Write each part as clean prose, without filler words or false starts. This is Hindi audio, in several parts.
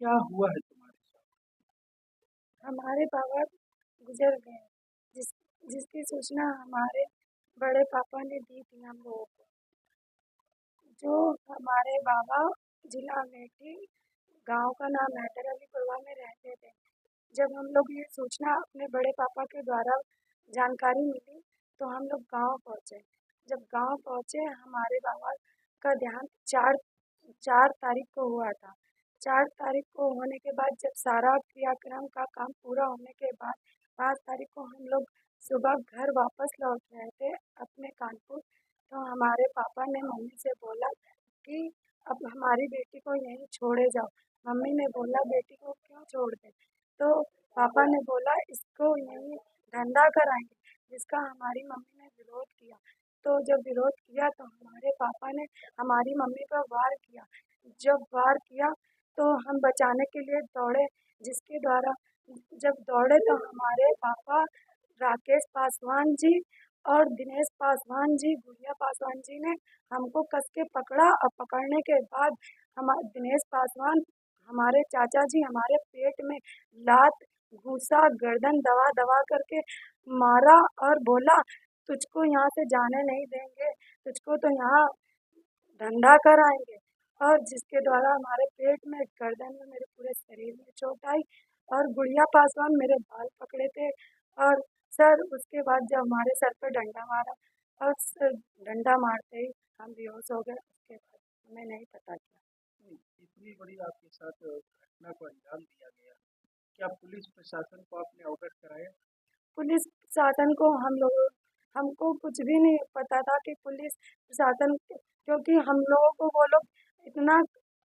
क्या हुआ है तुम्हारे साथ? हमारे बाबा गुजर गए, जिस जिसकी सूचना हमारे बड़े पापा ने दी थी हम लोगों को। जो हमारे बाबा जिला अमेठी, गांव का नाम हैदर अलीपुरवा में रहते थे। जब हम लोग ये सूचना अपने बड़े पापा के द्वारा जानकारी मिली तो हम लोग गांव पहुंचे। जब गांव पहुंचे हमारे बाबा का देहांत चार चार तारीख को हुआ था। 4 तारीख को होने के बाद जब सारा क्रियाक्रम का काम पूरा होने के बाद 5 तारीख को हम लोग सुबह घर वापस लौट रहे थे अपने कानपुर। तो हमारे पापा ने मम्मी से बोला कि अब हमारी बेटी को यहीं छोड़े जाओ। मम्मी ने बोला बेटी को क्यों छोड़ दें? तो पापा ने बोला इसको यहीं धंधा कराएंगे, जिसका हमारी मम्मी ने विरोध किया। तो जब विरोध किया तो हमारे पापा ने हमारी मम्मी पर वार किया। जब वार किया तो हम बचाने के लिए दौड़े, जिसके द्वारा जब दौड़े तो हमारे पापा राकेश पासवान जी और दिनेश पासवान जी, गुड़िया पासवान जी ने हमको कस के पकड़ा और पकड़ने के बाद हमारे दिनेश पासवान हमारे चाचा जी हमारे पेट में लात घूसा गर्दन दबा दबा करके मारा और बोला तुझको यहाँ से जाने नहीं देंगे, तुझको तो यहाँ धंधा कराएंगे। और जिसके द्वारा हमारे पेट में गर्दन में मेरे पूरे शरीर में चोट आई। और गुड़िया पासवान मेरे बाल पकड़े थे। और सर उसके बाद जब हमारे सर पे डंडा मारा और सर डंडा मारते ही हम बेहोश हो गए। उसके बाद हमें नहीं पता क्या। नहीं, इतनी बड़ी आपके साथ घटना को अंजाम दिया गया। क्या पुलिस प्रशासन को आपने अवगत कराया? पुलिस प्रशासन को हमको कुछ भी नहीं पता था कि पुलिस प्रशासन, क्योंकि हम लोगों को वो लोग इतना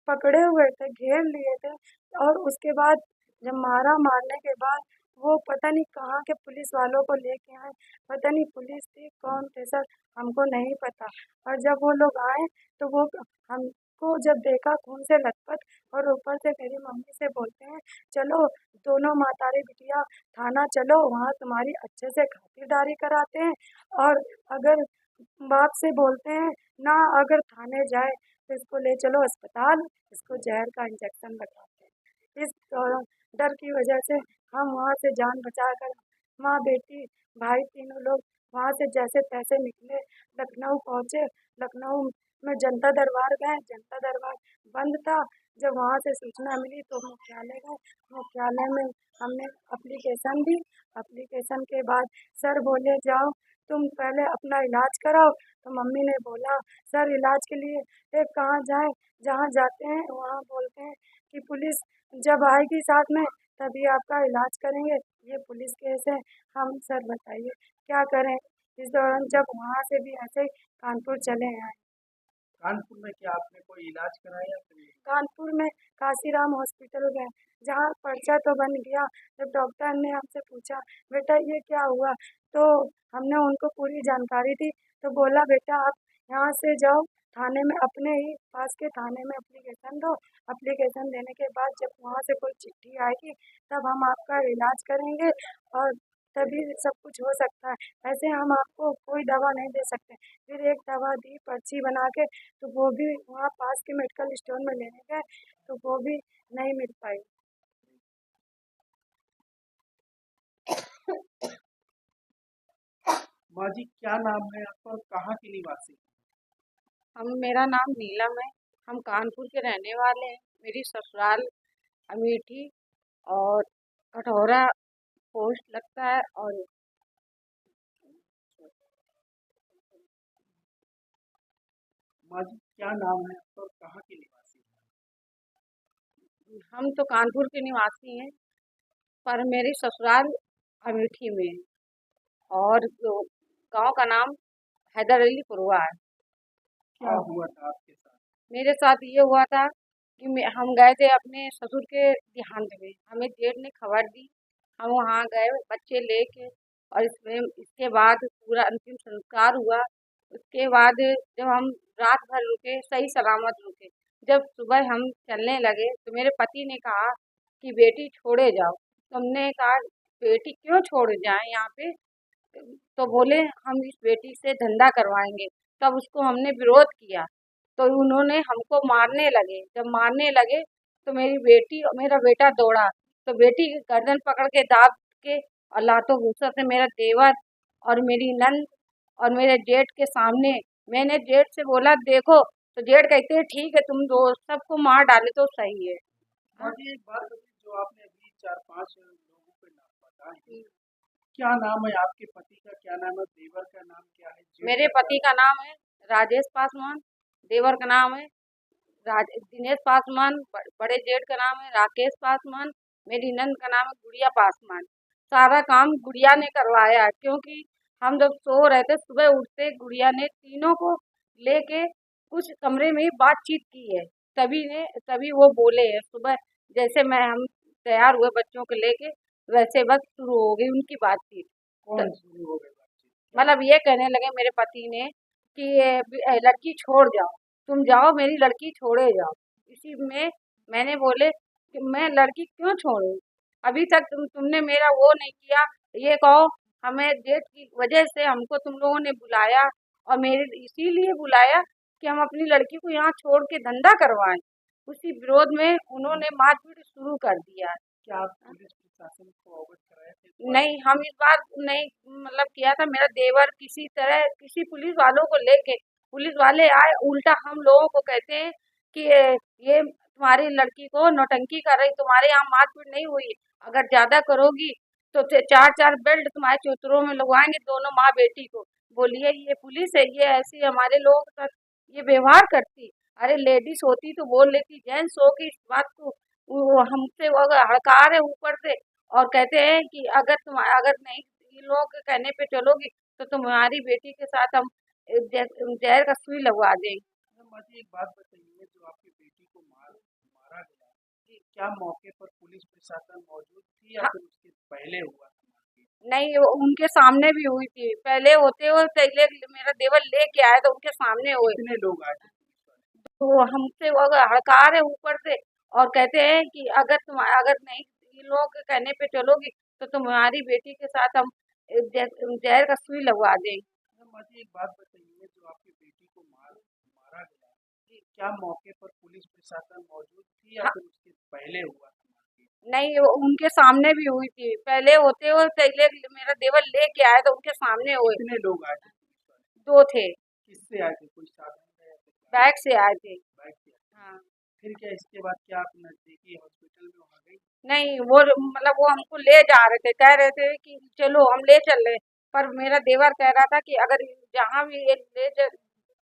पकड़े हुए थे, घेर लिए थे। और उसके बाद जब मारने के बाद वो पता नहीं कहाँ के पुलिस वालों को लेके आए। पता नहीं पुलिस थी कौन थे सर, हमको नहीं पता। और जब वो लोग आए तो वो हमको जब देखा खून से लथपथ, और ऊपर से मेरी मम्मी से बोलते हैं चलो दोनों मातारी बिटिया थाना चलो, वहाँ तुम्हारी अच्छे से खातिरदारी कराते हैं। और अगर बाप से बोलते हैं ना, अगर थाने जाए तो इसको ले चलो अस्पताल, इसको जहर का इंजेक्शन लगाते हैं। इस डर की वजह से हम वहाँ से जान बचाकर माँ बेटी भाई तीनों लोग वहाँ से जैसे तैसे निकले, लखनऊ पहुँचे। लखनऊ में जनता दरबार गए, जनता दरबार बंद था। जब वहाँ से सूचना मिली तो मुख्यालय गए। मुख्यालय में हमने एप्लीकेशन दी। एप्लीकेशन के बाद सर बोले जाओ तुम पहले अपना इलाज कराओ। तो मम्मी ने बोला सर इलाज के लिए कहाँ जाएं? जहाँ जाते हैं वहाँ बोलते हैं कि पुलिस जब आएगी साथ में तभी आपका इलाज करेंगे, ये पुलिस केस है। हम सर बताइए क्या करें? इस दौरान जब वहाँ से भी ऐसे ही कानपुर चले आए। कानपुर में क्या आपने कोई इलाज कराया कि नहीं? कानपुर में काशीराम हॉस्पिटल गए, जहाँ पर्चा तो बन गया। जब डॉक्टर ने हमसे पूछा बेटा ये क्या हुआ, तो हमने उनको पूरी जानकारी दी। तो बोला बेटा आप यहाँ से जाओ थाने में, अपने ही पास के थाने में एप्लीकेशन दो। एप्लीकेशन देने के बाद जब वहाँ से कोई चिट्ठी आएगी तब हम आपका इलाज करेंगे, और तभी सब कुछ हो सकता है। ऐसे हम आपको कोई दवा नहीं दे सकते। फिर एक दवा दी पर्ची बना के, तो वो भी वहाँ पास के मेडिकल स्टोर में लेने गए तो वो भी नहीं मिल पाई। माँ जी, क्या नाम है आपका और कहाँ की निवासी हैं? मेरा नाम नीलम है। हम कानपुर के रहने वाले हैं। मेरी ससुराल अमेठी और कटौरा पोस्ट लगता है। और माँ जी, क्या नाम है आपका और कहाँ की निवासी हैं? हम तो कानपुर के निवासी हैं, पर मेरी ससुराल अमेठी में है। और जो गांव का नाम हैदर अली पुरवा है। क्या और हुआ था आपके साथ? मेरे साथ ये हुआ था कि हम गए थे अपने ससुर के देहांत में, हमें जेठ ने खबर दी। हम वहाँ गए बच्चे लेके, और इसमें इसके बाद पूरा अंतिम संस्कार हुआ। उसके बाद जब हम रात भर रुके, सही सलामत रुके, जब सुबह हम चलने लगे तो मेरे पति ने कहा कि बेटी छोड़े जाओ। तो हमने कहा बेटी क्यों छोड़ जाए यहाँ पे? तो बोले हम इस बेटी से धंधा करवाएंगे। तब उसको हमने विरोध किया तो उन्होंने हमको मारने लगे। जब मारने लगे तो मेरी बेटी और मेरा बेटा दौड़ा, तो बेटी की गर्दन पकड़ के दाब के और लातों घूंसा से मेरा देवर और मेरी नंद और मेरे जेठ के सामने, मैंने जेठ से बोला देखो, तो जेठ कहते हैं ठीक है तुम दो सबको मार डाले तो सही है। माँ जी एक बात बताइए, जो आपने अभी 4-5 लोगों के नाम बताए, क्या नाम है आपके पति का, क्या नाम है, देवर का नाम क्या है, जेठ मेरे का क्या पति का नाम है राजेश पासवान, देवर का नाम है दिनेश पासवान, बड़े जेठ का नाम है राकेश पासवान, मेरी नंद का नाम है गुड़िया पासवान। सारा काम गुड़िया ने करवाया है, क्योंकि हम जब सो रहे थे सुबह उठते गुड़िया ने तीनों को लेके कुछ कमरे में ही बातचीत की है, तभी वो बोले हैं सुबह, जैसे मैं हम तैयार हुए बच्चों को लेके वैसे बस शुरू हो गई उनकी बातचीत। कौन शुरू हो गई बातचीत, क्या मतलब ये कहने लगे मेरे पति ने कि लड़की छोड़ जाओ, तुम जाओ मेरी लड़की छोड़े जाओ। इसी में मैंने बोले कि मैं लड़की क्यों छोड़ूं, अभी तक तुमने मेरा वो नहीं किया, ये कहो हमें डेट की वजह से हमको तुम लोगों ने बुलाया और मेरे इसीलिए बुलाया कि हम अपनी लड़की को यहाँ छोड़ के धंधा करवाएं। उसी विरोध में उन्होंने मारपीट शुरू कर दिया। क्या आप पुलिस प्रशासन को अवगत कराए थे इस बात नहीं, हम इस बार नहीं मतलब किया था, मेरा देवर किसी तरह किसी पुलिस वालों को लेके, पुलिस वाले आए उल्टा हम लोगों को कहते हैं कि ये तुम्हारी लड़की को नौटंकी कर रही, तुम्हारे यहाँ मारपीट नहीं हुई, अगर ज्यादा करोगी तो 4-4 बेल्ट तुम्हारे चौतरों में लगवाएंगे दोनों माँ बेटी को। बोलिए ये पुलिस है, ये ऐसी हमारे लोगों के साथ ये व्यवहार करती। अरे लेडीज होती तो बोल लेती, जेंट्स हो की इस बात को वो हमसे वो हड़का रहे ऊपर से और कहते हैं कि अगर नहीं इन लोगों के कहने पे चलोगी तो तुम्हारी बेटी के साथ हम जहर का सुई लगवा देंगे। है? माँ जी एक बात बताइए, जो आपकी बेटी को मारा गया, कि क्या मौके पर पुलिस प्रशासन मौजूद थी या हाँ, फिर उसके पहले हुआ था मारपीट? नहीं वो उनके सामने भी हुई थी, पहले होते हुए पहले मेरा देवर लेके आया तो उनके सामने हुए, कितने लोग आए थे पुलिस वाले? तो हमसे वो हड़का रहे ऊपर से और कहते हैं कि अगर नहीं इन लोगों के कहने पे चलोगी तो तुम्हारी बेटी के साथ हम जहर का सुई लगवा देंगे। है? माँ जी एक बात बताइए, जो आपकी बेटी को मारा गया, कि क्या मौके पर पुलिस प्रशासन मौजूद थी या हाँ, फिर उसके पहले हुआ था मारपीट? नहीं वो उनके सामने भी हुई थी, पहले होते हुए पहले मेरा देवर लेके आया तो उनके सामने हुए, कितने लोग आए थे पुलिस वाले? 2 थे, किससे आए थे, कोई साधन था या फिर गाड़ी, बैग से आए थे। बाइक से आए थे? हाँ, फिर क्या इसके बाद क्या आप नजदीकी हॉस्पिटल में वहाँ गई? नहीं वो मतलब वो हमको ले जा रहे थे, कह रहे थे कि चलो हम ले चल रहे, पर मेरा देवर कह रहा था कि अगर जहाँ भी एक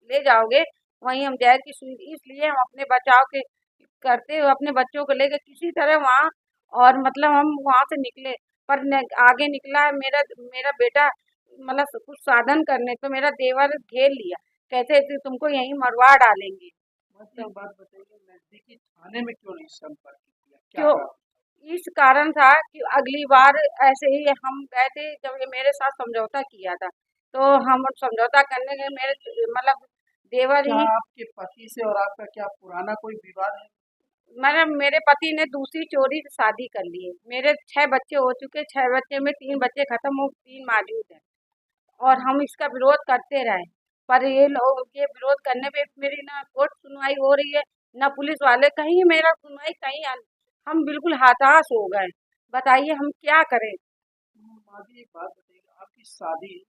ले जाओगे वहीं हम जहर की सुई, इसलिए हम अपने बचाव के करते हुए अपने बच्चों को लेकर किसी तरह वहाँ और मतलब हम वहाँ से निकले, पर आगे निकला मेरा मेरा बेटा मतलब कुछ साधन करने तो मेरा देवर घेर लिया, कहते थे तुमको यहीं मरवा डालेंगे। मुझे तो एक बात बताइए, नजदीकी थाने में क्यों नहीं संपर्क किया, क्या क्यों, कारण? इस कारण था कि अगली बार ऐसे ही हम गए थे जब ये मेरे साथ समझौता किया था, तो हम समझौता करने के मेरे मतलब देवर क्या ही आपके पति से और आपका क्या पुराना कोई विवाद है? मतलब मेरे पति ने दूसरी चोरी से शादी कर ली है, मेरे 6 बच्चे हो चुके, 6 बच्चे में 3 बच्चे खत्म हो 3 मौजूद हैं और हम इसका विरोध करते रहे, पर ये लोग ये विरोध करने पे मेरी ना कोर्ट सुनवाई हो रही है, ना पुलिस वाले कहीं मेरा सुनवाई कहीं हम बिल्कुल हताश हो गए, बताइए हम क्या करें। माँ जी एक बात बताइए, आपकी शादी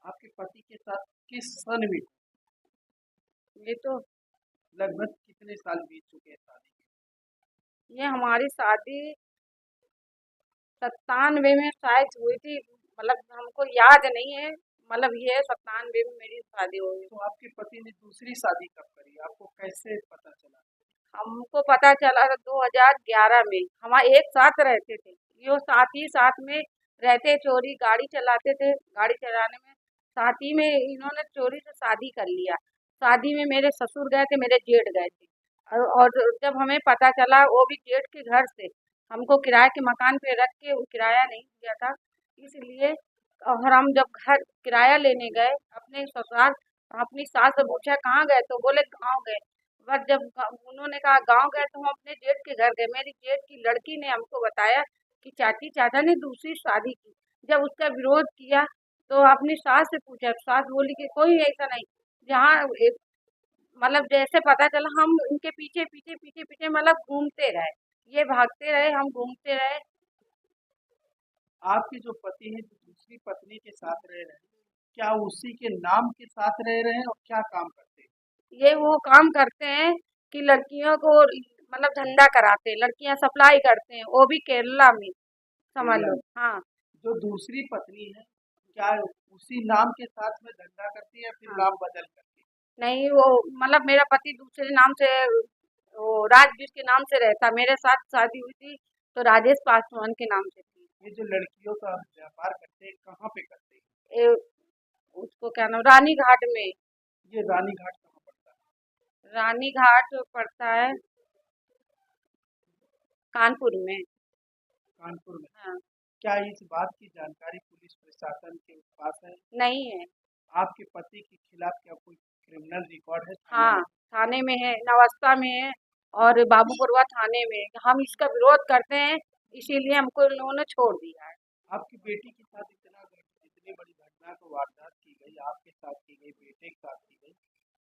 आपके पति के साथ किस सन में हुई? ये तो लगभग कितने साल बीत चुके हैं शादी ये हमारी शादी 97 में शायद हुई थी, मतलब हमको याद नहीं है, मतलब ये 97 में मेरी शादी हुई। के? तो आपके पति ने दूसरी शादी कब करी, आपको कैसे पता चला? हमको पता चला था 2011 में, हम एक साथ रहते थे, यो साथ ही साथ में रहते, चोरी गाड़ी चलाते थे, गाड़ी चलाने में साथ ही में इन्होंने चोरी से शादी कर लिया, शादी में मेरे ससुर गए थे, मेरे जेठ गए थे और जब हमें पता चला वो भी जेठ के घर से, हमको किराए के मकान पे रख के वो किराया नहीं दिया था, इसलिए और हम जब घर किराया लेने गए अपने ससुराल, अपनी सास से पूछा कहाँ गए तो बोले गाँव गए, बस जब उन्होंने कहा गाँव गए तो हम अपने जेठ के घर गए, मेरी जेठ की लड़की ने हमको बताया कि चाची चाचा ने दूसरी शादी की, जब उसका विरोध किया तो अपनी सास से पूछा, सास बोली कि कोई ऐसा नहीं, जहाँ मतलब जैसे पता चला हम इनके पीछे पीछे पीछे पीछे मतलब घूमते रहे, ये भागते रहे, हम घूमते रहे। आपके जो पति हैं जो दूसरी पत्नी के साथ रह रहे हैं, क्या उसी के नाम के साथ रह रहे हैं और क्या काम करते हैं? ये वो काम करते हैं कि लड़कियों को मतलब धंधा कराते हैं, लड़कियां सप्लाई करते हैं, वो भी केरला में, समझ केरला लो। में हाँ। जो दूसरी पत्नी है, क्या उसी नाम के साथ में धंधा करती है या फिर हाँ, नाम बदल करती है? नहीं वो मतलब मेरा पति दूसरे नाम से, वो राजवीर के नाम से रहता, मेरे साथ शादी हुई थी तो राजेश पासवान के नाम से थी। ये जो लड़कियों का व्यापार करते हैं, कहाँ पे करते हैं? ए, उसको क्या नाम, रानी घाट में। ये रानी घाट कहाँ पड़ता है? रानी घाट पड़ता है कानपुर में। कानपुर में। हाँ। क्या इस बात की जानकारी पुलिस प्रशासन के पास है? नहीं है। आपके पति के खिलाफ क्या कोई क्रिमिनल रिकॉर्ड है थाने हाँ, में? थाने में है, नवस्ता में है और बाबूपुरवा थाने में है। हम इसका विरोध करते हैं, इसीलिए हमको इन लोगों ने छोड़ दिया है। आपकी बेटी के साथ इतनी बड़ी घटना को वारदात की गई, आपके साथ की गई, बेटे के साथ की गई,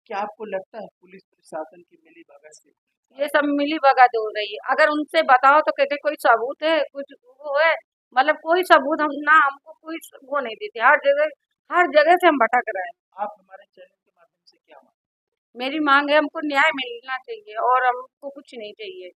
क्या आपको लगता है पुलिस प्रशासन की मिलीभगत से? ये सब मिली भगत हो रही है, अगर उनसे बताओ तो कहते कोई सबूत है, कुछ वो है, मतलब कोई सबूत हम ना, हमको कोई वो नहीं देते, हर जगह से हम भटक रहे हैं। आप हमारे चैनल के माध्यम से क्या मांगते मेरी मांग है हमको न्याय मिलना चाहिए और हमको कुछ नहीं चाहिए।